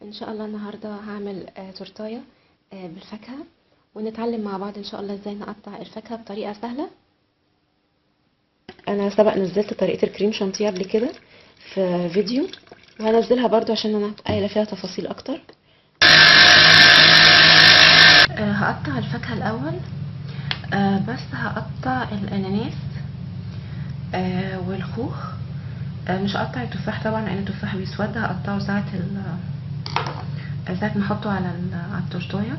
ان شاء الله النهارده هعمل تورتايه بالفاكهه، ونتعلم مع بعض ان شاء الله ازاي نقطع الفاكهه بطريقه سهله. انا سبق نزلت طريقه الكريم شانتيه قبل كده في فيديو، وهنزلها برضو عشان انا قايله فيها تفاصيل اكتر. هقطع الفاكهه الاول، بس هقطع الاناناس والخوخ. مش هقطع التفاح طبعا لان التفاح بيسود، هقطعه ساعه ما احطه على التورتايه.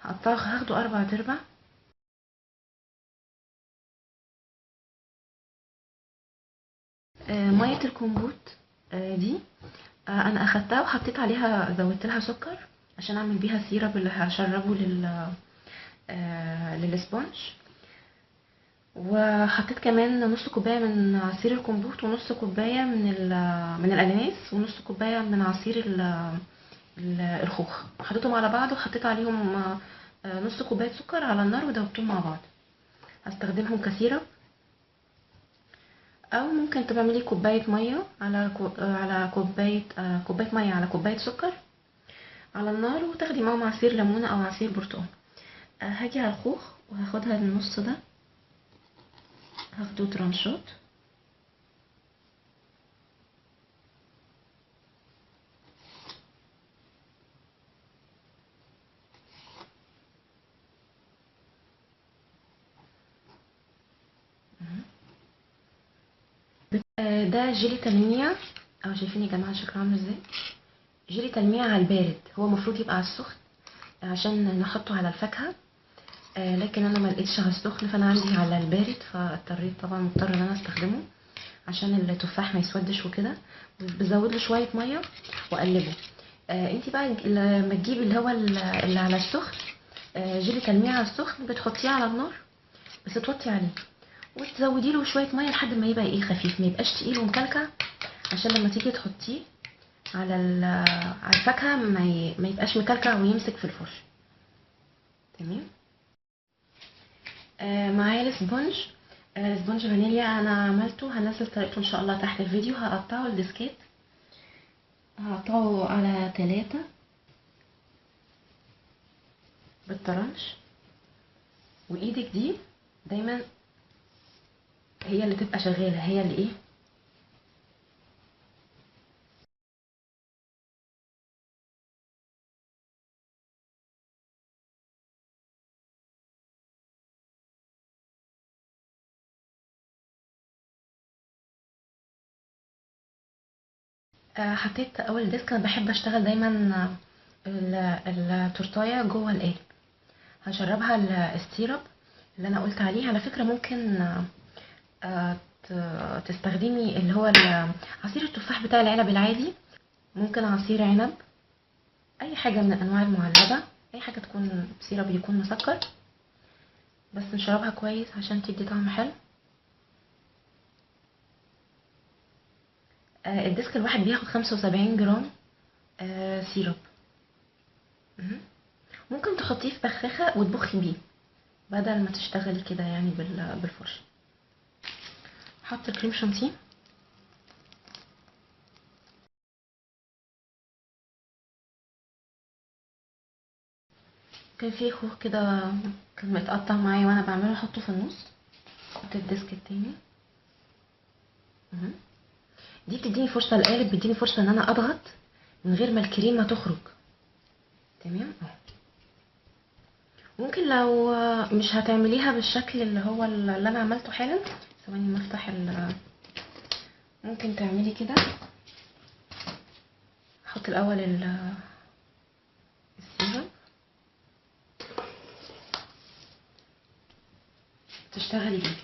هقطعه، هاخده 4/4. ميه الكمبوت دي انا اخدتها وحطيت عليها، زودت لها سكر عشان اعمل بيها سيرب اللي هشربه للسبونج. وحطيت كمان نص كوبايه من عصير الكمبوت، ونص كوبايه من الاناناس، ونص كوبايه من عصير الخوخ. حطيتهم على بعض وحطيت عليهم نص كوبايه سكر على النار ودوبتهم مع بعض. هستخدمهم كسيرب، او ممكن تعملي كوبايه ميه على كوبايه ميه على كوبايه سكر على النار، وتاخدي معاهم عصير ليمونه او عصير برتقال. هاجي على الخوخ وهاخدها النص ده، هاخده ترانشات. ده جيلي تلميع، او شايفين يا جماعه شكله عامل ازاي؟ جيلي تلميع على البارد، هو المفروض يبقى على السخن عشان نحطه على الفاكهه، لكن انا ما لقيتش على السخن، فانا عندي على البارد، فاضطريت طبعا مضطر ان انا استخدمه عشان التفاح ما يسودش وكده. بزود له شويه ميه واقلبه. انتي بقى لما تجيبي اللي هو اللي على السخن، جيلي تلميع على السخن، بتحطيه على النار بس توطي عليه، وتزودي له شويه ميه لحد ما يبقى خفيف، ما يبقاش تقيل ومكلكع، عشان لما تيجي تحطيه على على الفاكهه ما يبقاش مكلكع ويمسك في الفرن. تمام. معايا الاسبونج، اسبونج فانيليا انا عملته، هنزل طريقته ان شاء الله تحت الفيديو. هقطعه الديسكات، هقطعه على 3 بالطرنش. وايدك دي دايما هي اللي تبقى شغاله، هي اللي حطيت اول ديسك. انا بحب اشتغل دايما التورتايه جوه القالب. هشربها السيرب اللي انا قلت عليه. على فكره ممكن تستخدمي اللي هو عصير التفاح بتاع العنب العادي، ممكن عصير عنب، اي حاجه من انواع المعلبه، اي حاجه تكون سيرب يكون مسكر، بس نشربها كويس عشان تدي طعم حلو. الديسك الواحد بياخد 75 جرام سيرب. ممكن تحطيه في بخاخه وتبخي بيه بدل ما تشتغلي كده يعني بالفرش. حط كريم شانتيه. كان فيه خوخ كده كان متقطع معايا وانا بعمله، احطه في النص. حط الديسك التاني. دي بتديني فرصه، القالب بيديني فرصه ان انا اضغط من غير ما الكريمه تخرج. تمام. ممكن لو مش هتعمليها بالشكل اللي هو اللي انا عملته حالا، ثواني ما افتح ممكن تعملي كده. احط الاول السيرم، تشتغلي بيه.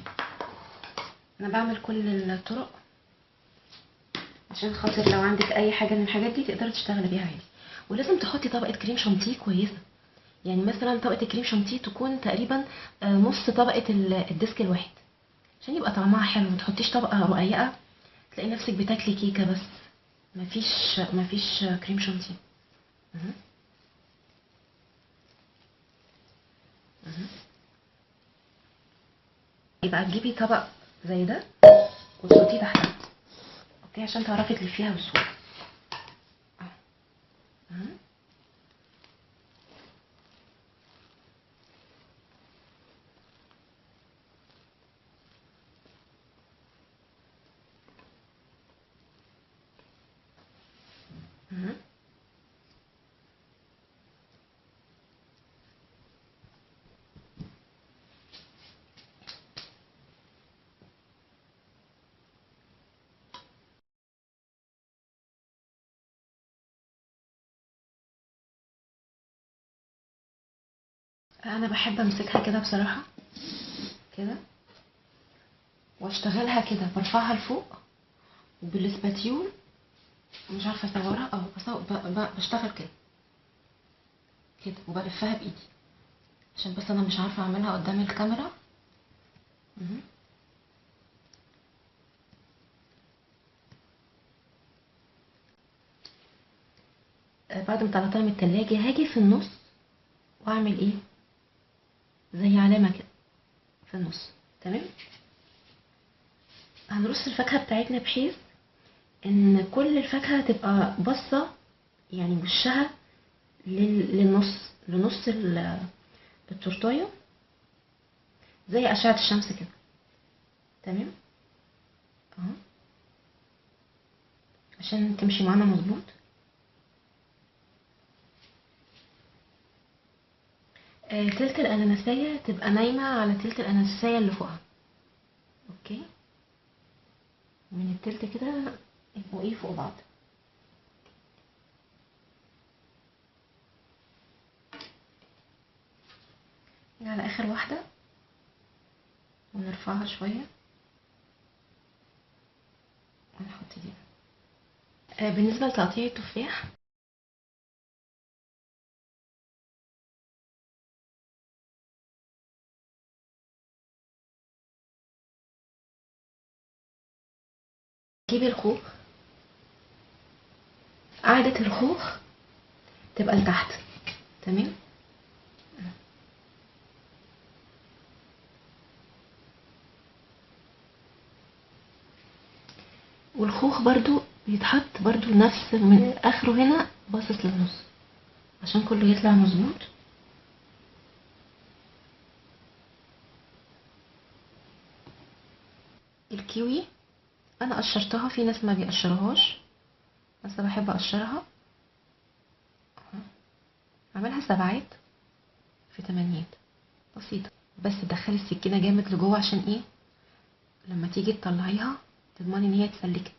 انا بعمل كل الطرق عشان خاطر لو عندك اي حاجه من الحاجات دي تقدري تشتغلي بيها عادي. ولازم تحطي طبقه كريم شانتيه كويسه، يعني مثلا طبقه الكريم شانتيه تكون تقريبا نص طبقه الديسك الواحد، عشان يبقى طعمها حلو. ما تحطيش طبقه رقيقه تلاقي نفسك بتاكلي كيكه بس مفيش كريم شانتيه. يبقى تجيبي طبق زي ده وتحطيه تحتها. اوكي، عشان تعرفي تلفيها بسهوله. أهو. أهو. انا بحب امسكها كده بصراحه، كده، واشتغلها كده، برفعها لفوق وبالسباتيول، مش عارفه اصورها، بشتغل كده كده وبلفها بايدي، عشان بس انا مش عارفه اعملها قدام الكاميرا. مهم. بعد ما طلعتها من التلاجة هاجي في النص واعمل ايه، زي علامه كده في النص. تمام. هنرص الفاكهه بتاعتنا بحيث ان كل الفاكهه تبقى باصه، يعني وشها لنص التورتايه، زي اشعه الشمس كده. تمام. اهو، عشان تمشي معانا مظبوط. تلت الاناناسية تبقى نايمة على تلت الاناناسية اللي فوقها. اوكي، من التلت كده يبقوا ايه فوق بعض. نيجي على اخر واحدة ونرفعها شوية ونحط دي. بالنسبة لتقطيع التفاح، جيبي الخوخ، قاعدة الخوخ تبقى لتحت. تمام. والخوخ برضو بيتحط برضو نفس من اخره هنا باصص للنص، عشان كله يطلع مظبوط. الكيوي انا قشرتها، في ناس ما بيقشرهاش بس بحب اقشرها. اعملها سبعات في تمانيات، بسيطة. بس تدخلي السكينة جامد لجوه، عشان ايه، لما تيجي تطلعيها تضمني ان هي اتسلكت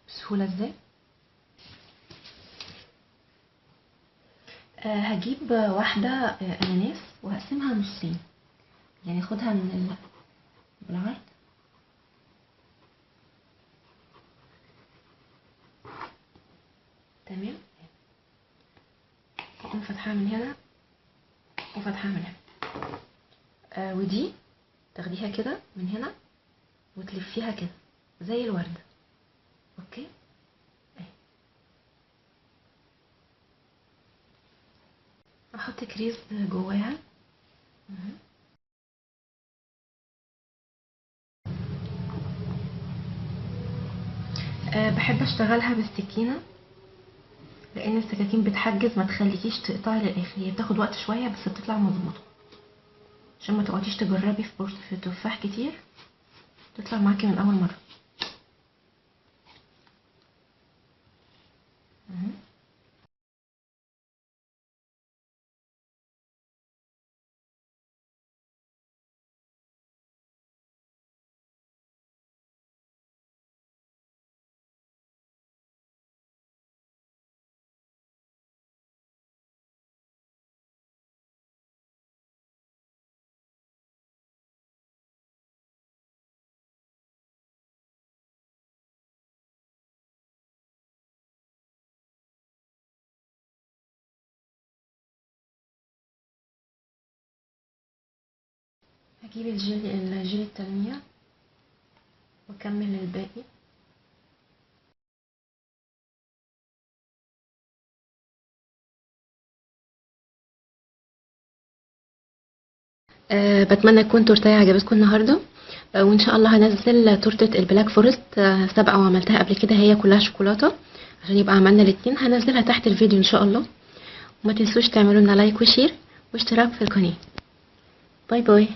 بسهولة. ازاي؟ هجيب واحدة اناناس وهقسمها نصين، يعني اخدها بالعرض. تمام. اقوم فاتحاها من هنا وفاتحاها من هنا. ودي تاخديها كده من هنا وتلفيها كده زي الوردة. اوكي. اهي. احط كريز جواها. مهم. بحب اشتغلها بالسكينة، لان السكاكين بتحجز، ما تخليكيش تقطعي للاخر، هي بتاخد وقت شوية بس بتطلع مظبوطة، عشان ما تقعديش تجربي في تفاح كتير، تطلع معاكي من اول مرة. مهم. هجيب الجيلي التلميع واكمل الباقي. بتمنى تكون تورتاية عجبتكم النهارده. وان شاء الله هنزل تورته البلاك فورست سابقه وعملتها قبل كده، هي كلها شوكولاته، عشان يبقى عملنا الاتنين. هنزلها تحت الفيديو ان شاء الله. وما تنسوش تعملوا لنا لايك وشير واشتراك في القناه. باي باي.